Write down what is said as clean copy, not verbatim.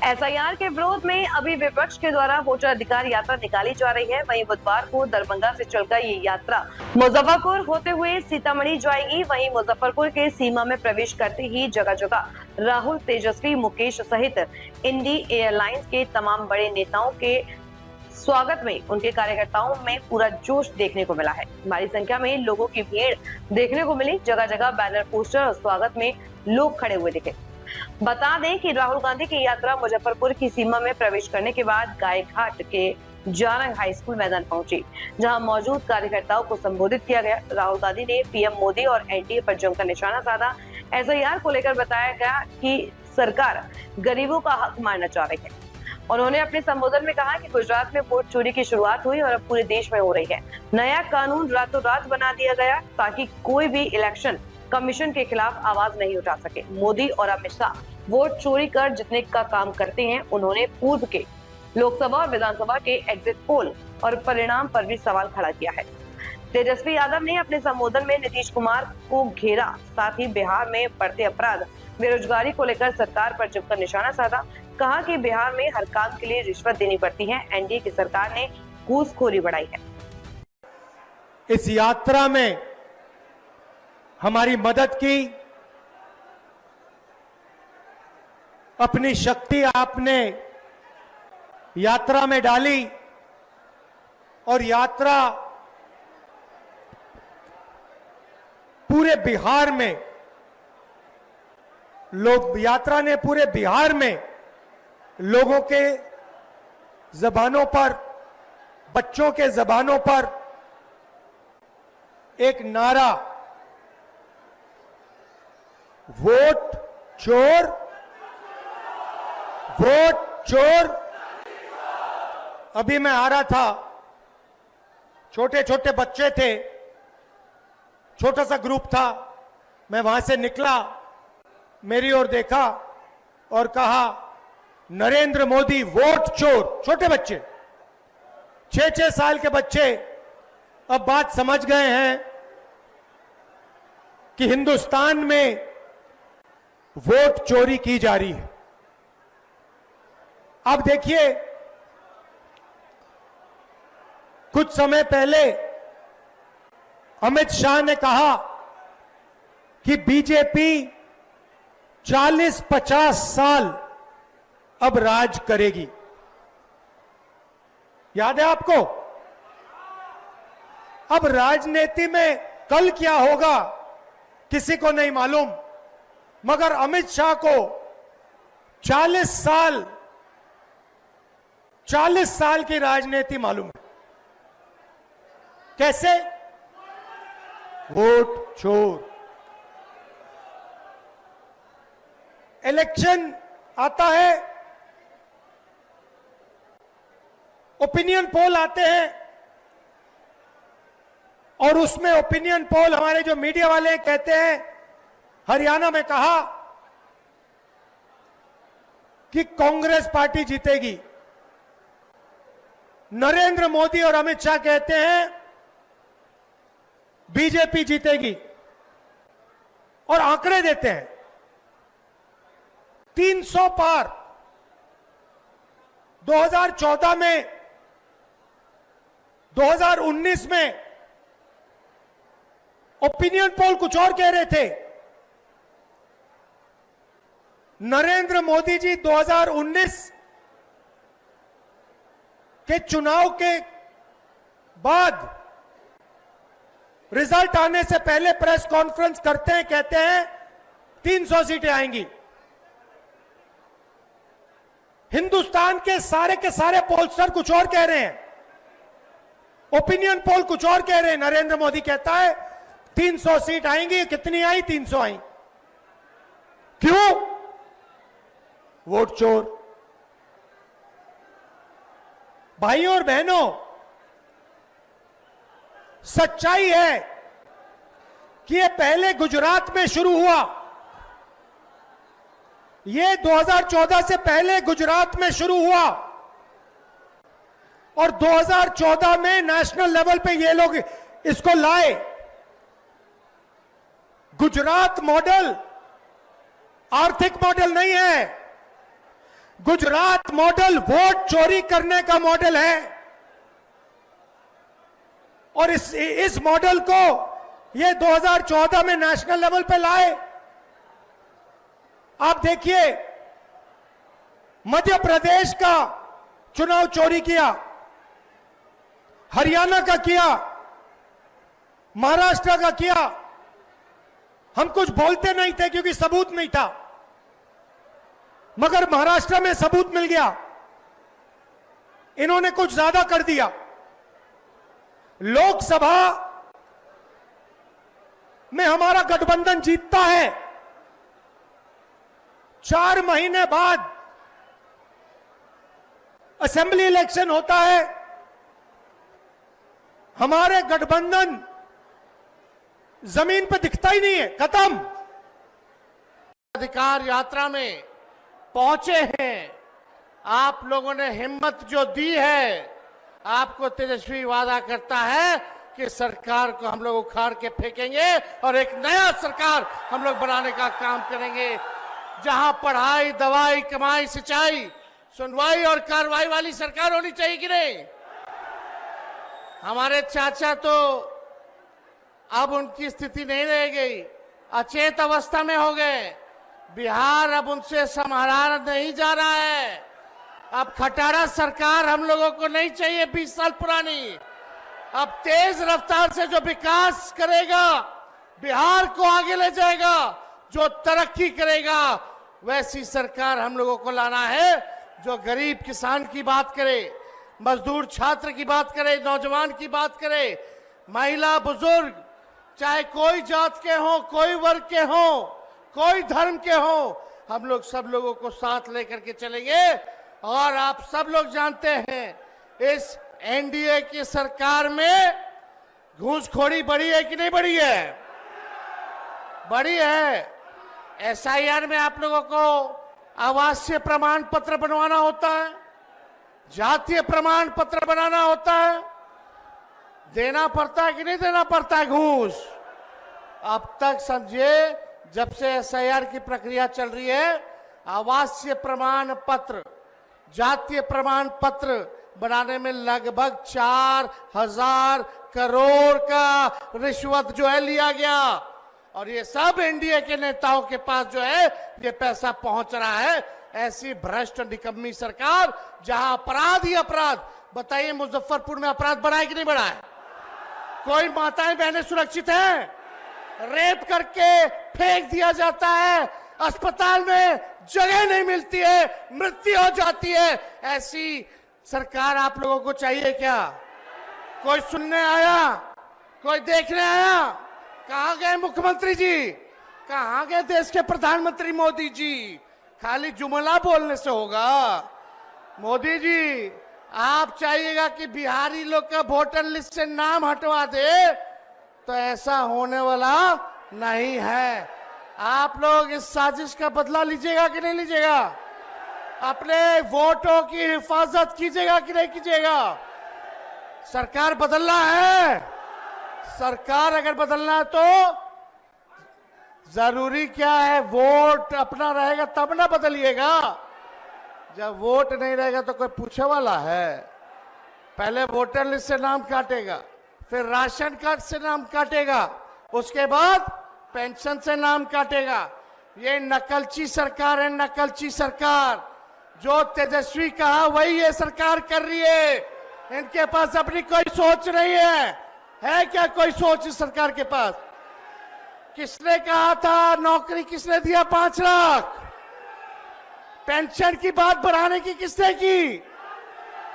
SIR के विरोध में अभी विपक्ष के द्वारा वोटर अधिकार यात्रा निकाली जा रही है। वहीं बुधवार को दरभंगा से चलकर ये यात्रा मुजफ्फरपुर होते हुए सीतामढ़ी जाएगी। वहीं मुजफ्फरपुर के सीमा में प्रवेश करते ही जगह जगह राहुल, तेजस्वी, मुकेश सहित इंडी एयरलाइंस के तमाम बड़े नेताओं के स्वागत में उनके कार्यकर्ताओं में पूरा जोश देखने को मिला है। भारी संख्या में लोगों की भीड़ देखने को मिली। जगह जगह बैनर, पोस्टर और स्वागत में लोग खड़े हुए दिखे। बता दें कि राहुल गांधी की यात्रा मुजफ्फरपुर की सीमा में प्रवेश करने के बाद गायघाट के जारंग हाई स्कूल मैदान पहुंची, जहां मौजूद कार्यकर्ताओं को संबोधित किया गया। राहुल गांधी ने पीएम मोदी और एनडीए पर जमकर निशाना साधा। एसआईआर को लेकर बताया गया कि सरकार गरीबों का हक मारना चाह रही है। उन्होंने अपने संबोधन में कहा कि गुजरात में वोट चोरी की शुरुआत हुई और अब पूरे देश में हो रही है। नया कानून रातों रात बना दिया गया ताकि कोई भी इलेक्शन कमीशन के खिलाफ आवाज नहीं उठा सके। मोदी और अमित शाह वोट चोरी कर जितने का काम करते हैं। उन्होंने पूर्व के लोकसभा और विधानसभा के एग्जिट पोल और परिणाम पर भी सवाल खड़ा किया है। तेजस्वी यादव ने अपने संबोधन में नीतीश कुमार को घेरा, साथ ही बिहार में बढ़ते अपराध, बेरोजगारी को लेकर सरकार पर जमकर निशाना साधा। कहा कि बिहार में हर काम के लिए रिश्वत देनी पड़ती है। एनडीए की सरकार ने घूसखोरी बढ़ाई है। इस यात्रा में हमारी मदद की, अपनी शक्ति आपने यात्रा में डाली और यात्रा पूरे बिहार में यात्रा ने पूरे बिहार में लोगों के जबानों पर, बच्चों के जबानों पर एक नारा, वोट चोर, वोट चोर। अभी मैं आ रहा था, छोटे छोटे बच्चे थे, छोटा सा ग्रुप था। मैं वहां से निकला, मेरी ओर देखा और कहा, नरेंद्र मोदी वोट चोर। छोटे बच्चे, 6-6 साल के बच्चे अब बात समझ गए हैं कि हिंदुस्तान में वोट चोरी की जा रही है। अब देखिए, कुछ समय पहले अमित शाह ने कहा कि बीजेपी 40-50 साल अब राज करेगी। याद है आपको? अब राजनीति में कल क्या होगा किसी को नहीं मालूम, मगर अमित शाह को 40 साल की राजनीति मालूम है। कैसे? वोट चोर। इलेक्शन आता है, ओपिनियन पोल आते हैं और उसमें ओपिनियन पोल, हमारे जो मीडिया वाले कहते हैं, हरियाणा में कहा कि कांग्रेस पार्टी जीतेगी। नरेंद्र मोदी और अमित शाह कहते हैं बीजेपी जीतेगी और आंकड़े देते हैं 300 पार। 2014 में, 2019 में ओपिनियन पोल कुछ और कह रहे थे। नरेंद्र मोदी जी 2019 के चुनाव के बाद रिजल्ट आने से पहले प्रेस कॉन्फ्रेंस करते हैं, कहते हैं 300 सीटें आएंगी। हिंदुस्तान के सारे पोलस्टर कुछ और कह रहे हैं, ओपिनियन पोल कुछ और कह रहे हैं। नरेंद्र मोदी कहता है 300 सीट आएंगी। कितनी आई? 300 आई। क्यों? वोट चोर। भाइयों और बहनों, सच्चाई है कि ये पहले गुजरात में शुरू हुआ। ये 2014 से पहले गुजरात में शुरू हुआ और 2014 में नेशनल लेवल पे ये लोग इसको लाए। गुजरात मॉडल आर्थिक मॉडल नहीं है, गुजरात मॉडल वोट चोरी करने का मॉडल है और इस मॉडल को ये 2014 में नेशनल लेवल पे लाए। आप देखिए, मध्य प्रदेश का चुनाव चोरी किया, हरियाणा का किया, महाराष्ट्र का किया। हम कुछ बोलते नहीं थे क्योंकि सबूत नहीं था, मगर महाराष्ट्र में सबूत मिल गया। इन्होंने कुछ ज्यादा कर दिया। लोकसभा में हमारा गठबंधन जीतता है, 4 महीने बाद असेंबली इलेक्शन होता है, हमारे गठबंधन जमीन पर दिखता ही नहीं है, खत्म। अधिकार यात्रा में पहुंचे हैं, आप लोगों ने हिम्मत जो दी है, आपको तेजस्वी वादा करता है कि सरकार को हम लोग उखाड़ के फेंकेंगे और एक नया सरकार हम लोग बनाने का काम करेंगे, जहां पढ़ाई, दवाई, कमाई, सिंचाई, सुनवाई और कार्रवाई वाली सरकार होनी चाहिए कि नहीं। हमारे चाचा तो अब उनकी स्थिति नहीं रह गई, अचेत अवस्था में हो गए। बिहार अब उनसे संभाला नहीं जा रहा है। अब खटारा सरकार हम लोगों को नहीं चाहिए 20 साल पुरानी। अब तेज रफ्तार से जो विकास करेगा, बिहार को आगे ले जाएगा, जो तरक्की करेगा, वैसी सरकार हम लोगों को लाना है, जो गरीब किसान की बात करे, मजदूर छात्र की बात करे, नौजवान की बात करे, महिला बुजुर्ग, चाहे कोई जात के हो, कोई वर्ग के हो, कोई धर्म के हो, हम लोग सब लोगों को साथ लेकर के चलेंगे। और आप सब लोग जानते हैं इस एनडीए की सरकार में घूसखोरी बढ़ी है कि नहीं बढ़ी है? बढ़ी है। एसआईआर में आप लोगों को आवासीय प्रमाण पत्र बनवाना होता है, जातीय प्रमाण पत्र बनाना होता है, देना पड़ता है कि नहीं देना पड़ता है घूस? अब तक समझिए, जब से एसआईआर की प्रक्रिया चल रही है, आवासीय प्रमाण पत्र, जातीय प्रमाण पत्र बनाने में लगभग 4,000 करोड़ का रिश्वत जो है लिया गया। और ये सब एनडीए के नेताओं के पास जो है ये पैसा पहुंच रहा है। ऐसी भ्रष्ट निकम्मी सरकार, जहां अपराध ही अपराध। बताइए, मुजफ्फरपुर में अपराध बढ़ा है कि नहीं बढ़ा है? कोई माताएं बहनें सुरक्षित हैं? रेप करके फेंक दिया जाता है, अस्पताल में जगह नहीं मिलती है, मृत्यु हो जाती है। ऐसी सरकार आप लोगों को चाहिए क्या? कोई सुनने आया? कोई देखने आया? कहां गए मुख्यमंत्री जी? कहां गए देश के प्रधानमंत्री मोदी जी? खाली जुमला बोलने से होगा? मोदी जी, आप चाहिएगा कि बिहारी लोग का वोटर लिस्ट से नाम हटवा दे, तो ऐसा होने वाला नहीं है। आप लोग इस साजिश का बदला लीजिएगा कि नहीं लीजिएगा? अपने वोटों की हिफाजत कीजिएगा कि नहीं कीजिएगा? सरकार बदलना है। सरकार अगर बदलना है तो जरूरी क्या है? वोट अपना रहेगा तब ना बदलिएगा। जब वोट नहीं रहेगा तो कोई पूछे वाला है? पहले वोटर लिस्ट से नाम काटेगा, फिर राशन कार्ड से नाम काटेगा, उसके बाद पेंशन से नाम काटेगा। ये नकलची सरकार है, नकलची सरकार। जो तेजस्वी कहा वही ये सरकार कर रही है। इनके पास अपनी कोई सोच नहीं है क्या कोई सोच इस सरकार के पास? किसने कहा था नौकरी किसने दिया 5 लाख? पेंशन की बात बढ़ाने की किसने की?